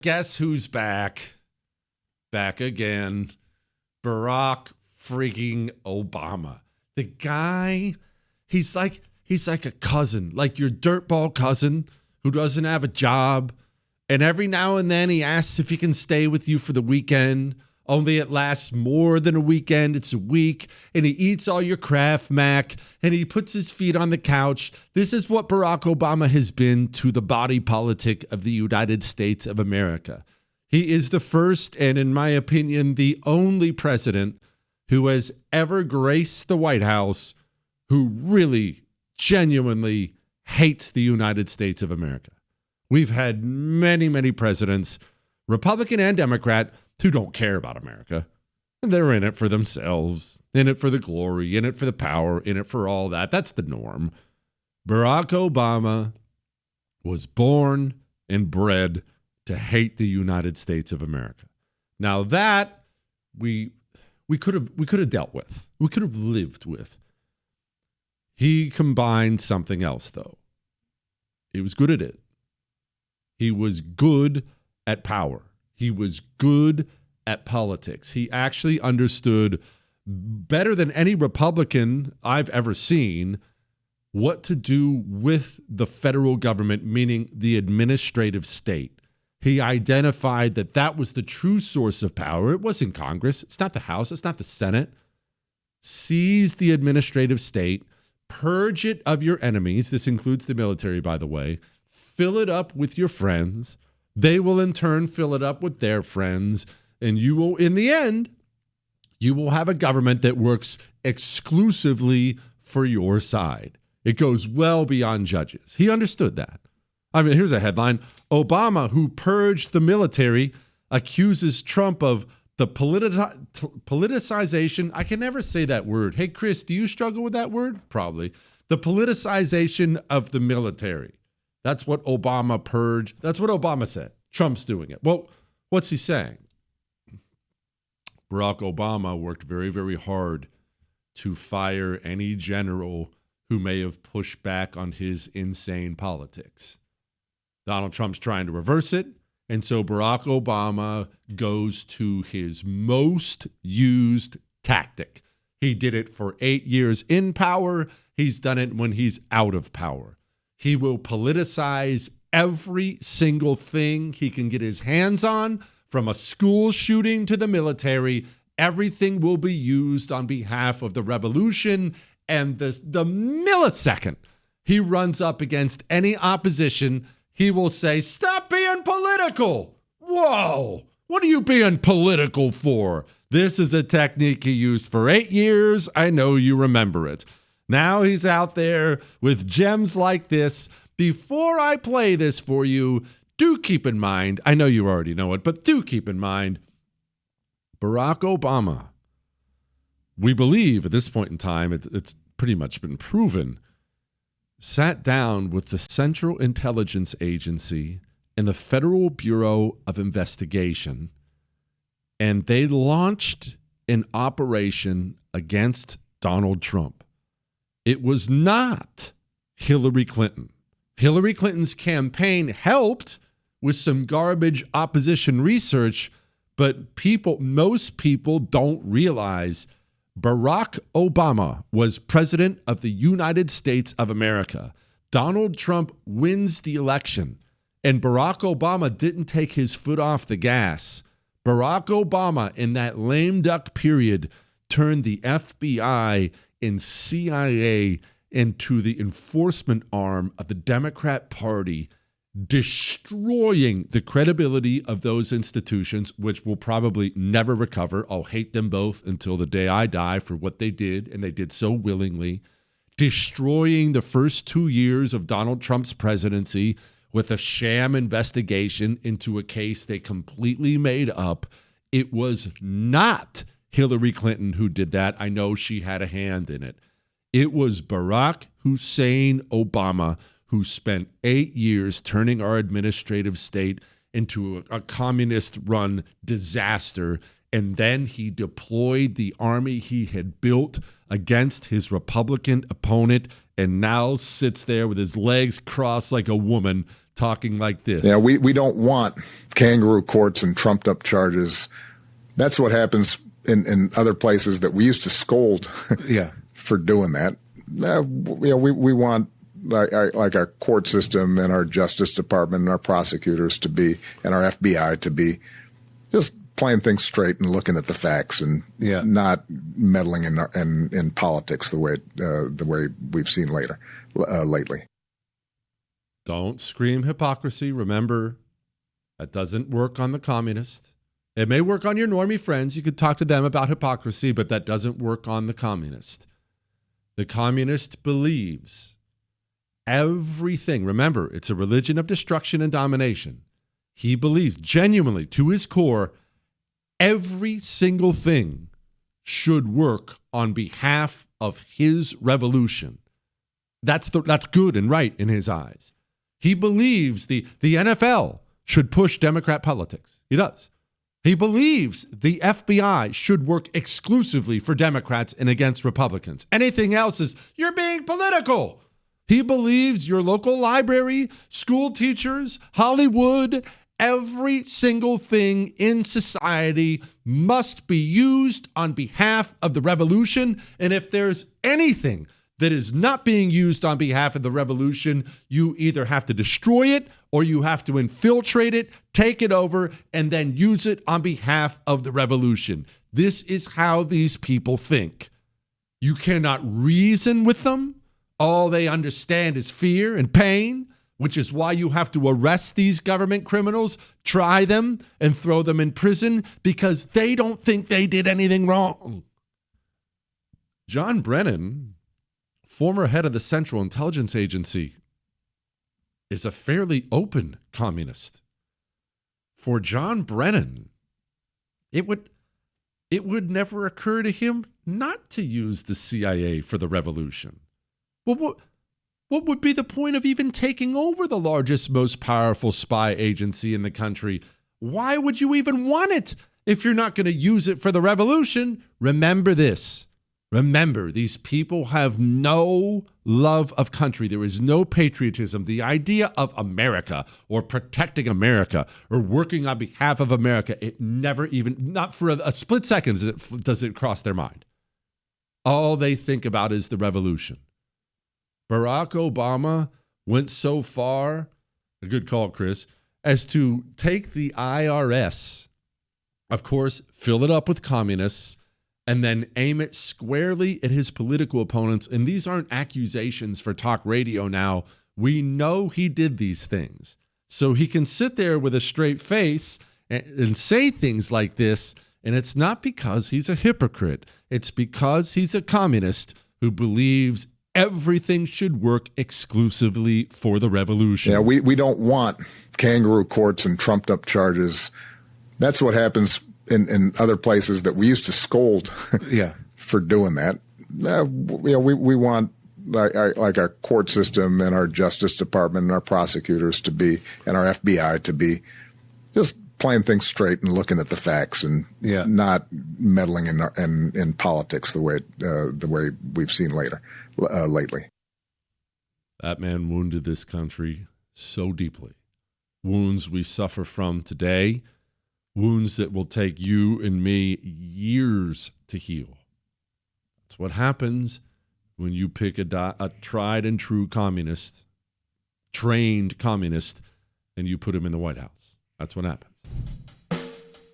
Guess who's back? Back again. Barack freaking Obama. The guy, he's like a cousin, like your dirtball cousin who doesn't have a job. And every now and then he asks if he can stay with you for the weekend. Only it lasts more than a weekend. It's a week. And he eats all your Kraft Mac and he puts his feet on the couch. This is what Barack Obama has been to the body politic of the United States of America. He is the first and, in my opinion, the only president who has ever graced the White House who really, genuinely hates the United States of America. We've had many, many presidents, Republican and Democrat, who don't care about America. They're in it for themselves, in it for the glory, in it for the power, in it for all that. That's the norm. Barack Obama was born and bred to hate the United States of America. Now that we could have dealt with. We could have lived with. He combined something else, though. He was good at it. He was good at power. He was good at politics. He actually understood better than any Republican I've ever seen what to do with the federal government, meaning the administrative state. He identified that that was the true source of power. It wasn't Congress. It's not the House. It's not the Senate. Seize the administrative state. Purge it of your enemies. This includes the military, by the way. Fill it up with your friends. They will in turn fill it up with their friends. And you will, in the end, you will have a government that works exclusively for your side. It goes well beyond judges. He understood that. I mean, here's a headline. Obama, who purged the military, accuses Trump of the politicization. I can never say that word. Hey, Chris, do you struggle with that word? Probably. The politicization of the military. That's what Obama purged. That's what Obama said. Trump's doing it. Well, what's he saying? Barack Obama worked very, very hard to fire any general who may have pushed back on his insane politics. Donald Trump's trying to reverse it. And so Barack Obama goes to his most used tactic. He did it for 8 years in power. He's done it when he's out of power. He will politicize every single thing he can get his hands on, from a school shooting to the military. Everything will be used on behalf of the revolution. And the millisecond he runs up against any opposition, he will say, "Stop being political." Whoa, what are you being political for? This is a technique he used for 8 years. I know you remember it. Now he's out there with gems like this. Before I play this for you, do keep in mind, I know you already know it, but do keep in mind, Barack Obama, we believe at this point in time, it's pretty much been proven, sat down with the Central Intelligence Agency and the Federal Bureau of Investigation, and they launched an operation against Donald Trump. It was not Hillary Clinton. Hillary Clinton's campaign helped with some garbage opposition research, but most people don't realize Barack Obama was president of the United States of America. Donald Trump wins the election, and Barack Obama didn't take his foot off the gas. Barack Obama, in that lame duck period, turned the FBI and CIA into the enforcement arm of the Democrat Party, destroying the credibility of those institutions, which will probably never recover. I'll hate them both until the day I die for what they did, and they did so willingly. Destroying the first 2 years of Donald Trump's presidency with a sham investigation into a case they completely made up. It was not Hillary Clinton who did that. I know she had a hand in it. It was Barack Hussein Obama who spent 8 years turning our administrative state into a communist-run disaster, and then he deployed the army he had built against his Republican opponent and now sits there with his legs crossed like a woman talking like this. Yeah, we don't want kangaroo courts and trumped up charges. That's what happens in other places that we used to scold for doing that. We want like our court system and our Justice Department and our prosecutors to be, and our FBI to be, just playing things straight and looking at the facts and not meddling in politics the way we've seen lately. Don't scream hypocrisy. Remember, that doesn't work on the communist. It may work on your normie friends. You could talk to them about hypocrisy, but that doesn't work on the communist. The communist believes everything. Remember, it's a religion of destruction and domination. He believes genuinely, to his core, every single thing should work on behalf of his revolution. That's good and right in his eyes. He believes the NFL should push Democrat politics. He does. He believes the FBI should work exclusively for Democrats and against Republicans. Anything else is, you're being political. He believes your local library, school teachers, Hollywood, every single thing in society must be used on behalf of the revolution. And if there's anything that is not being used on behalf of the revolution, you either have to destroy it or you have to infiltrate it, take it over, and then use it on behalf of the revolution. This is how these people think. You cannot reason with them. All they understand is fear and pain, which is why you have to arrest these government criminals, try them, and throw them in prison because they don't think they did anything wrong. John Brennan, former head of the Central Intelligence Agency, is a fairly open communist. For John Brennan, it would never occur to him not to use the CIA for the revolution. Well, what would be the point of even taking over the largest, most powerful spy agency in the country? Why would you even want it if you're not going to use it for the revolution? Remember this. Remember, these people have no love of country. There is no patriotism. The idea of America or protecting America or working on behalf of America, it never even, not for a split second does it cross their mind. All they think about is the revolution. Barack Obama went so far, a good call, Chris, as to take the IRS, of course, fill it up with communists, and then aim it squarely at his political opponents. And these aren't accusations for talk radio now. We know he did these things. So he can sit there with a straight face and say things like this. And it's not because he's a hypocrite. It's because he's a communist who believes everything should work exclusively for the revolution. Yeah, we don't want kangaroo courts and trumped up charges. That's what happens in other places that we used to scold for doing that. We want like our court system and our Justice Department and our prosecutors to be, and our FBI to be, just playing things straight and looking at the facts and not meddling in politics the way we've seen lately. That man wounded this country so deeply. Wounds we suffer from today. Wounds that will take you and me years to heal. That's what happens when you pick a tried and true communist, trained communist, and you put him in the White House. That's what happens.